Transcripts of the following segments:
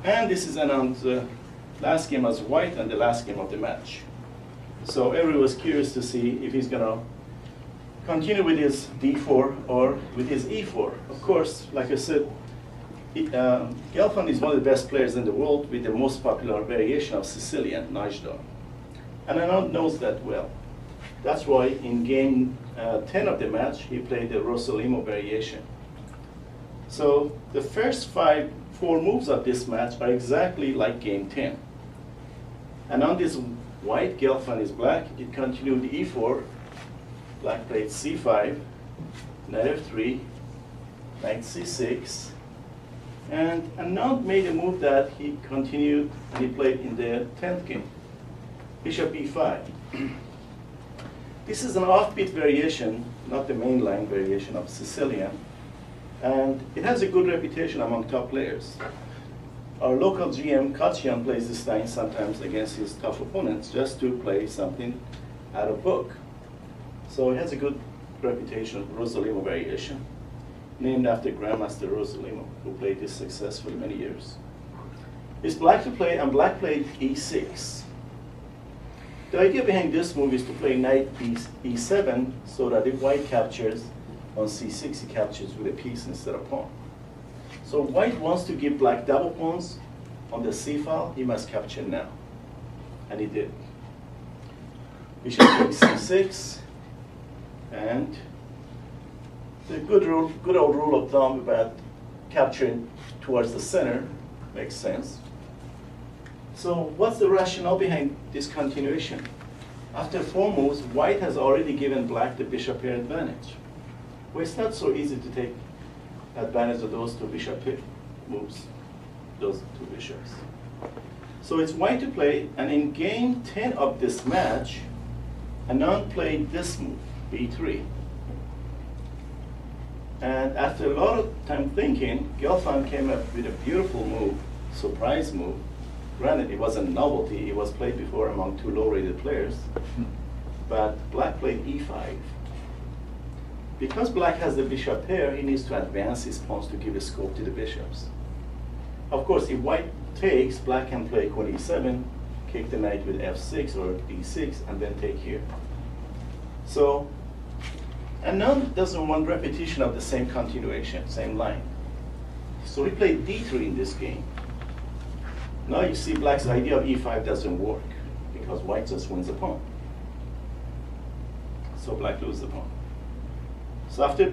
And this is announced the last game as white and the last game of the match. So everyone was curious to see if he's going to continue with his d4 or with his e4. Of course, like I said, Gelfand is one of the best players in the world with the most popular variation of Sicilian, Najda. And Anand knows that well. That's why in game 10 of the match, he played the Rosolimo variation. So the first four moves of this match are exactly like game 10. And on this white, Gelfand is black, it continued e4, black played c5, knight f3, knight c6, and Anand made a move that he continued and he played in the 10th game, bishop e5. This is an offbeat variation, not the mainline variation of Sicilian, and it has a good reputation among top players. Our local GM, Kachian, plays this style sometimes against his tough opponents just to play something out of book. So it has a good reputation, Rosolimo variation, named after Grandmaster Rosolimo, who played this successfully many years. It's black to play, and black played e6. The idea behind this move is to play knight e7 so that if white captures on c6, he captures with a piece instead of pawn. So white wants to give black double pawns on the c file. He must capture now, and he did. Bishop takes c6, and the good old rule of thumb about capturing towards the center makes sense. So what's the rationale behind this continuation? After four moves, white has already given black the bishop pair advantage. Well, it's not so easy to take advantage of those two bishop pair moves, those two bishops. So it's white to play, and in game 10 of this match, Anand played this move, b3. And after a lot of time thinking, Gelfand came up with a beautiful move, surprise move. Granted, it wasn't novelty, it was played before among two low-rated players, but black played e5. Because black has the bishop pair, he needs to advance his pawns to give a scope to the bishops. Of course, if white takes, black can play queen e7, kick the knight with f6 or d6, and then take here. So, Anand doesn't want repetition of the same continuation, same line. So he played d3 in this game. Now you see black's idea of e5 doesn't work because white just wins the pawn. So black loses the pawn. So after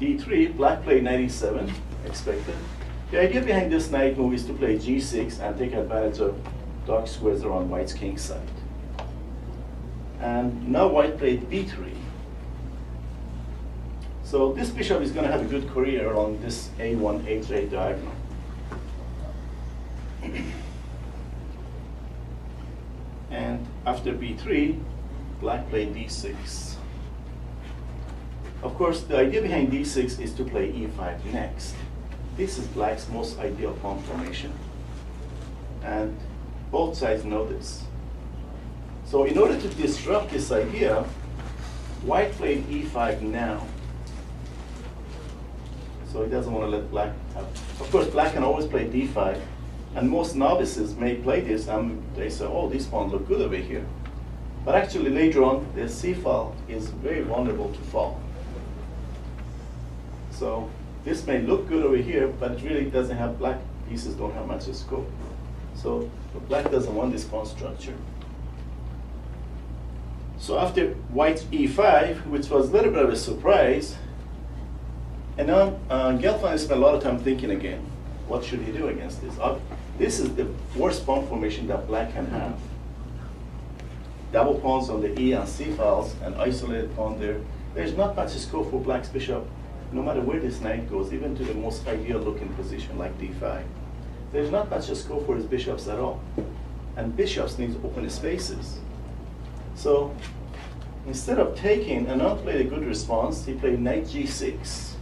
d3, black played knight e7, expected. The idea behind this knight move is to play g6 and take advantage of dark squares around white's king side. And now white played b3. So this bishop is going to have a good career along this a1, a3 diagonal. And after b3, black played d6. Of course, the idea behind d6 is to play e5 next. This is black's most ideal pawn formation. And both sides know this. So in order to disrupt this idea, white played e5 now. So he doesn't want to let black have. Of course, black can always play d5. And most novices may play this and they say, oh, these pawns look good over here. But actually later on, the c file is very vulnerable to fall. So this may look good over here, but it really doesn't have, black pieces don't have much scope. So black doesn't want this pawn structure. So after white's e5, which was a little bit of a surprise, and now Gelfand spent a lot of time thinking again, what should he do against this? This is the worst pawn formation that black can have. Double pawns on the E and C files, and isolated pawn there. There's not much scope for black's bishop, no matter where this knight goes, even to the most ideal looking position like d5. There's not much scope for his bishops at all. And bishops need open spaces. So instead of taking, Anand played a good response. He played knight g6.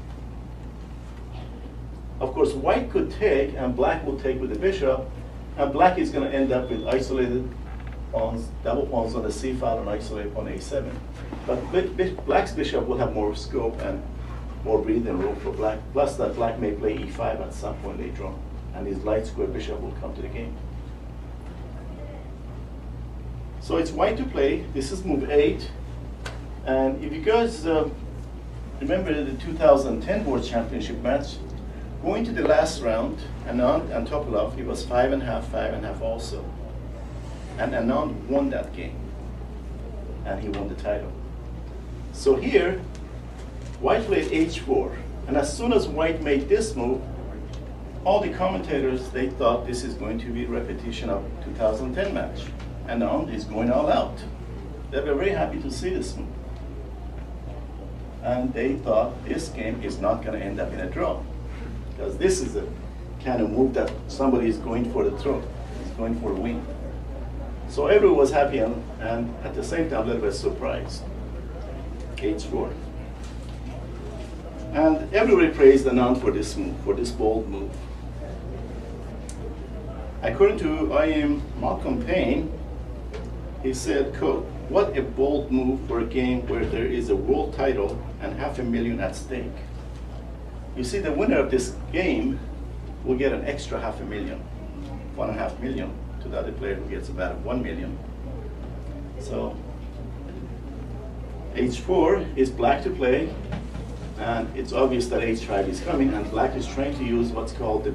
Of course, white could take, and black will take with the bishop, and black is going to end up with isolated pawns, double pawns on the c file and isolated pawn a7. But black's bishop will have more scope and more breathing room for black, plus that black may play e5 at some point later on. and his light square bishop will come to the game. So it's white to play. This is move 8. And if you guys remember the 2010 World Championship match, going to the last round, Anand and Topalov, it was 5.5, 5.5 also. And Anand won that game. And he won the title. So here, white played h4. And as soon as white made this move, all the commentators, they thought this is going to be a repetition of 2010 match. And Anand is going all out. They were very happy to see this move. And they thought this game is not going to end up in a draw. Because this is a kind of move that somebody is going for the throw. He's going for a win. So everyone was happy and at the same time a little bit surprised. h4. And everybody praised Anand for this move, for this bold move. According to I.M. Malcolm Payne, he said, quote, "What a bold move for a game where there is a world title and $500,000 at stake." You see, the winner of this game will get an extra $500,000, $1.5 million to the other player who gets about $1 million. So h4 is black to play, and it's obvious that h5 is coming, and black is trying to use what's called the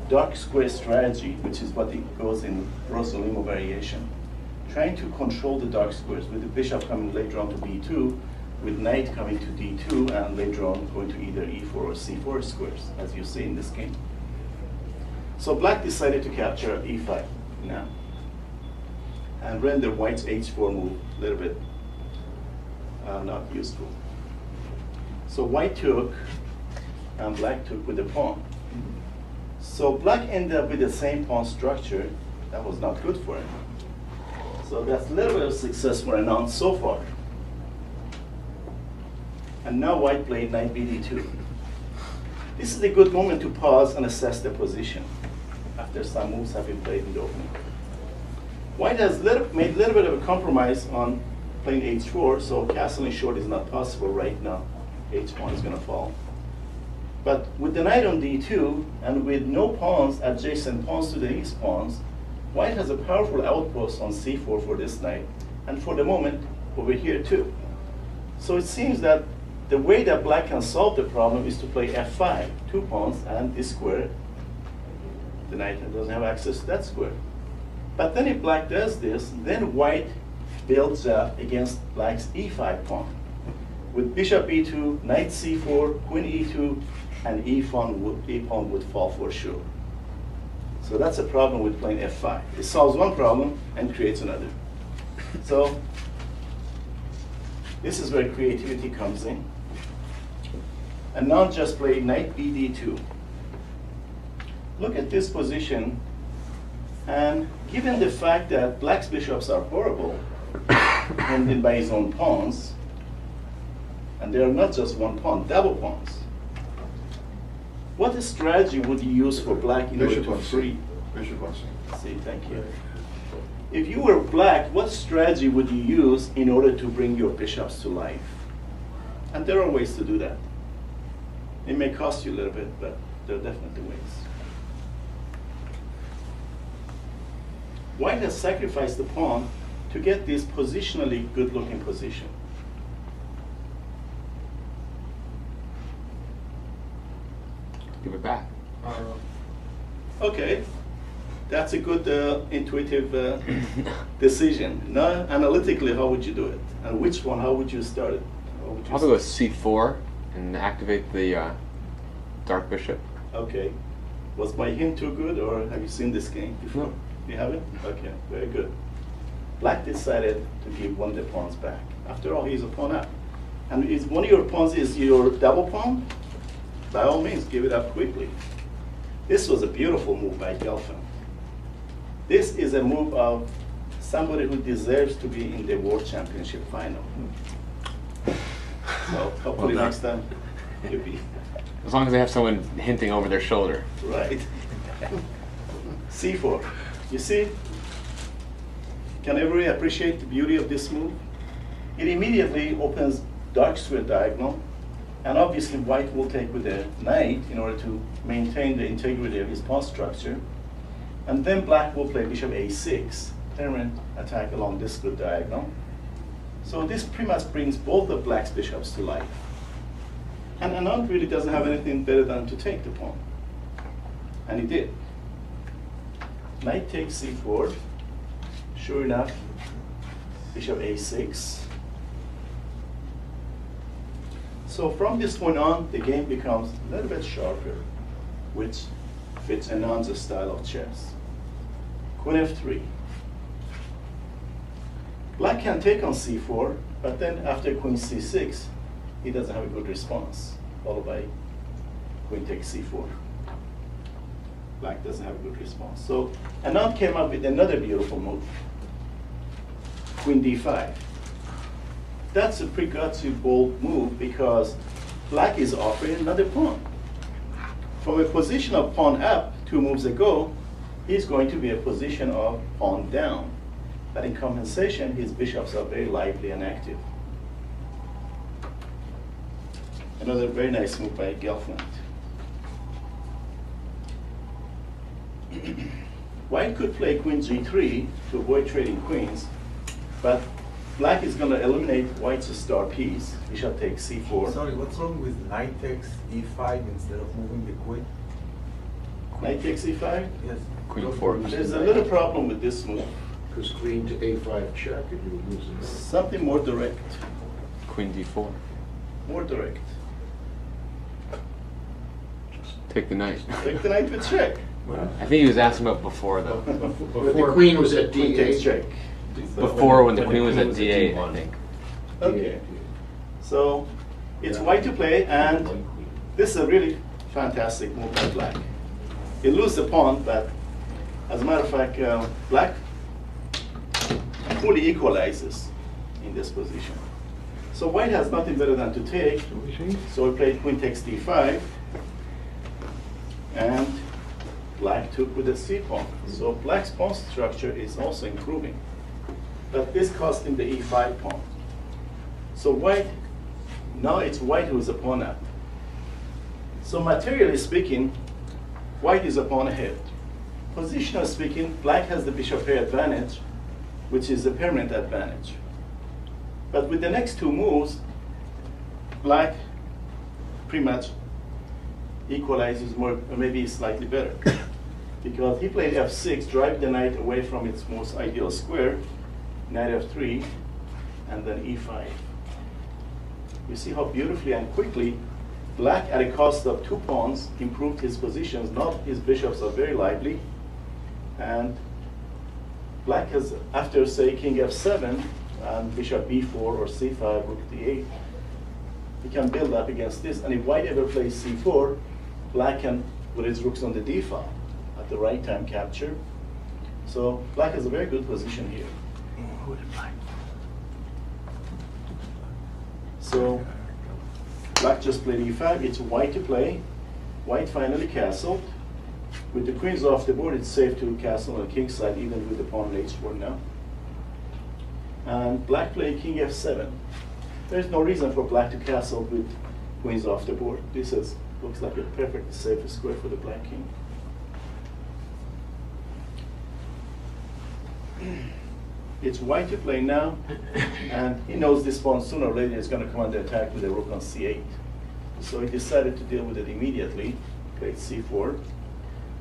dark square strategy, which is what it goes in Rosolimo variation. Trying to control the dark squares with the bishop coming later on to b2, with knight coming to d2, and later on going to either e4 or c4 squares, as you see in this game. So black decided to capture e5 now, and render white's h4 move a little bit not useful. So white took, and black took with the pawn. So black ended up with the same pawn structure. That was not good for him. So that's a little bit of success for Anand so far. And now white played knight bd2. This is a good moment to pause and assess the position after some moves have been played in the opening. White has made a little bit of a compromise on playing h4, so castling short is not possible right now. h1 is going to fall. But with the knight on d2, and with no pawns, adjacent pawns to these pawns, white has a powerful outpost on c4 for this knight, and for the moment, over here too. So it seems that the way that black can solve the problem is to play f5, 2 pawns, and this square. The knight doesn't have access to that square. But then if black does this, then white builds up against black's e5 pawn. With bishop e2, knight c4, queen e2, and e-pawn would fall for sure. So that's a problem with playing f5. It solves one problem and creates another. So this is where creativity comes in. And now just play knight bd2. Look at this position, and given the fact that black's bishops are horrible, ended by his own pawns, and they are not just one pawn, double pawns. What strategy would you use for black in order to free? Bishop on c. See, thank you. If you were black, what strategy would you use in order to bring your bishops to life? And there are ways to do that. It may cost you a little bit, but there are definitely ways. White has sacrificed the pawn to get this positionally good-looking position. Give it back. Okay, that's a good intuitive decision. Now, analytically, how would you do it? And which one, how would you start it? I'll go with c4 and activate the dark bishop. Okay. Was my hint too good, or have you seen this game before? No. You haven't? Okay, very good. Black decided to give one of the pawns back. After all, he's a pawn up. And if one of your pawns is your double pawn, by all means, give it up quickly. This was a beautiful move by Gelfand. This is a move of somebody who deserves to be in the World Championship final. So hopefully next time you'll be. As long as they have someone hinting over their shoulder. Right. c4. You see? Can everybody appreciate the beauty of this move? It immediately opens dark square diagonal, And obviously white will take with the knight in order to maintain the integrity of his pawn structure. And then black will play bishop a6, permanent attack along this good diagonal. So this pretty much brings both of black's bishops to life. And Anand really doesn't have anything better than to take the pawn. And he did. Knight takes c4. Sure enough, bishop a6. So from this point on, the game becomes a little bit sharper, which fits Anand's style of chess. Queen f3. Black can take on c4, but then after queen c6, he doesn't have a good response, followed by queen takes c4. Black doesn't have a good response. So Anand came up with another beautiful move, queen d5. That's a pretty gutsy, bold move because black is offering another pawn. From a position of pawn up 2 moves ago, he's going to be a position of pawn down. But in compensation, his bishops are very lively and active. Another very nice move by Gelfand. White could play queen g3 to avoid trading queens, but black is going to eliminate white's star piece. Bishop takes c4. Sorry, what's wrong with knight takes e5 instead of moving the queen? Knight takes e5? Yes. Queen 4. There's a little problem with this move. Because queen to a5 check and you would lose it. Something more direct. Queen d4. More direct. Take the knight. Take the knight with check. I think he was asking about before though. But the queen was at Queen takes d8. check. Before when the queen was at d8, I think. Okay. So it's white to play, and this is a really fantastic move by black. He loses the pawn, but as a matter of fact, black fully equalizes in this position. So white has nothing better than to take. So we played queen takes d5, and black took with the c pawn. So black's pawn structure is also improving. But this cost him the e5 pawn. So white, now it's white who is a pawn up. So materially speaking, white is a pawn ahead. Positionally speaking, black has the bishop pair advantage, which is a permanent advantage. But with the next 2 moves, black pretty much equalizes more, or maybe slightly better. Because he played f6, drive the knight away from its most ideal square, knight f3, and then e5. You see how beautifully and quickly black, at a cost of 2 pawns, improved his positions. Now his bishops are very lively. And black has, after say king f7, and bishop b4 or c5, rook d8, he can build up against this. And if white ever plays c4, black can put his rooks on the d file at the right time capture. So black has a very good position here. So black just played e5. It's white to play. White finally castled. With the queens off the board, it's safe to castle on the king's side, even with the pawn on h4 now. And black played king f7. There's no reason for black to castle with queens off the board. This looks like a perfect safe square for the black king. It's white to play now, and he knows this pawn sooner or later is going to come under attack with a rook on c8. So he decided to deal with it immediately, played c4.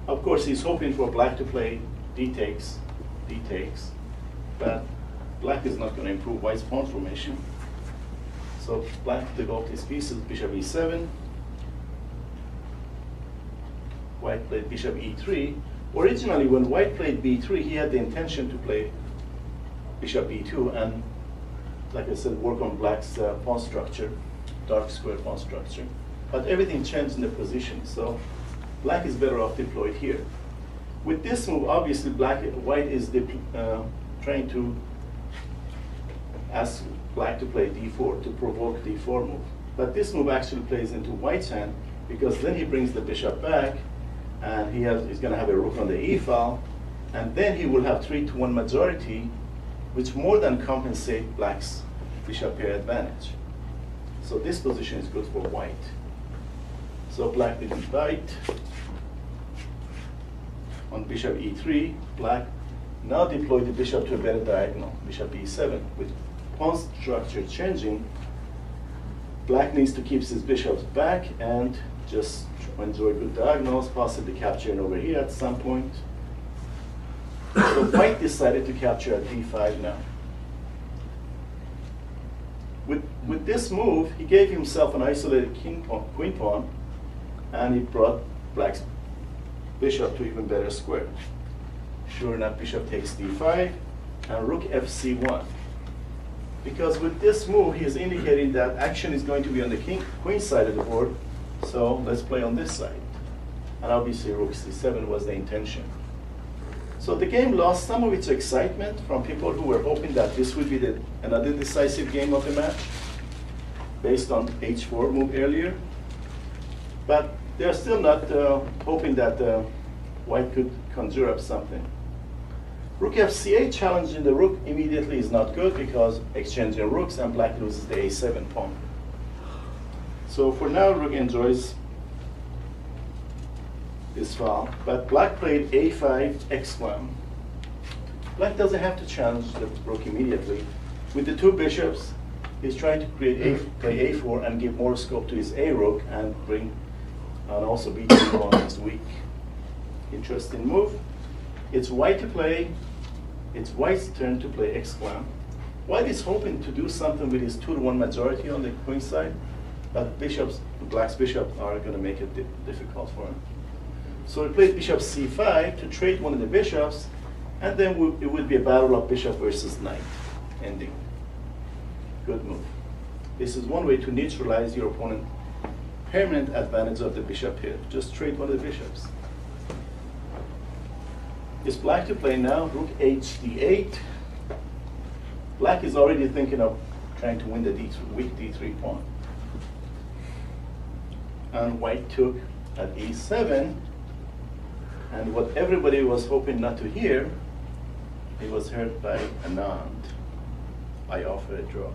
Of course, he's hoping for black to play d takes, but black is not going to improve white's pawn formation. So black developed his pieces, bishop e7. White played bishop e3. Originally, when white played b3, he had the intention to play bishop e2 and, like I said, work on black's pawn structure, dark square pawn structure. But everything changed in the position, so black is better off deployed here. With this move, obviously, white is trying to ask black to play d4 to provoke d4 move. But this move actually plays into white's hand because then he brings the bishop back, and he's going to have a rook on the e file, and then he will have 3-1 majority, which more than compensate black's bishop pair advantage. So this position is good for white. So black will invite on bishop e3. Black now deploy the bishop to a better diagonal, bishop e7. With pawn structure changing, black needs to keep his bishops back and just enjoy good diagonals, possibly capturing over here at some point. So white decided to capture at d5 now. With this move, he gave himself an isolated queen pawn, and he brought black's bishop to even better square. Sure enough, bishop takes d5, and rook fc1. Because with this move, he is indicating that action is going to be on the queen side of the board, so let's play on this side. And obviously, rook c7 was the intention. So the game lost some of its excitement from people who were hoping that this would be another decisive game of the match, based on h4 move earlier. But they're still not hoping that white could conjure up something. Rook fc8 challenging the rook immediately is not good because exchanging rooks and black loses the a7 pawn. So for now, rook enjoys this file, but black played a5 x1. Black doesn't have to challenge the rook immediately. With the two bishops, he's trying to play a4 and give more scope to his a rook and also b2 pawn is weak. Interesting move. It's white to play. It's white's turn to play x1. White is hoping to do something with his 2-to-1 majority on the queen side, but black's bishops are going to make it difficult for him. So he played bishop c5 to trade one of the bishops, and then it would be a battle of bishop versus knight ending. Good move. This is one way to neutralize your opponent's permanent advantage of the bishop here. Just trade one of the bishops. It's black to play now, rook hd8. Black is already thinking of trying to win the weak d3 pawn. And white took at e7. And what everybody was hoping not to hear, it was heard by Anand. I offer a draw.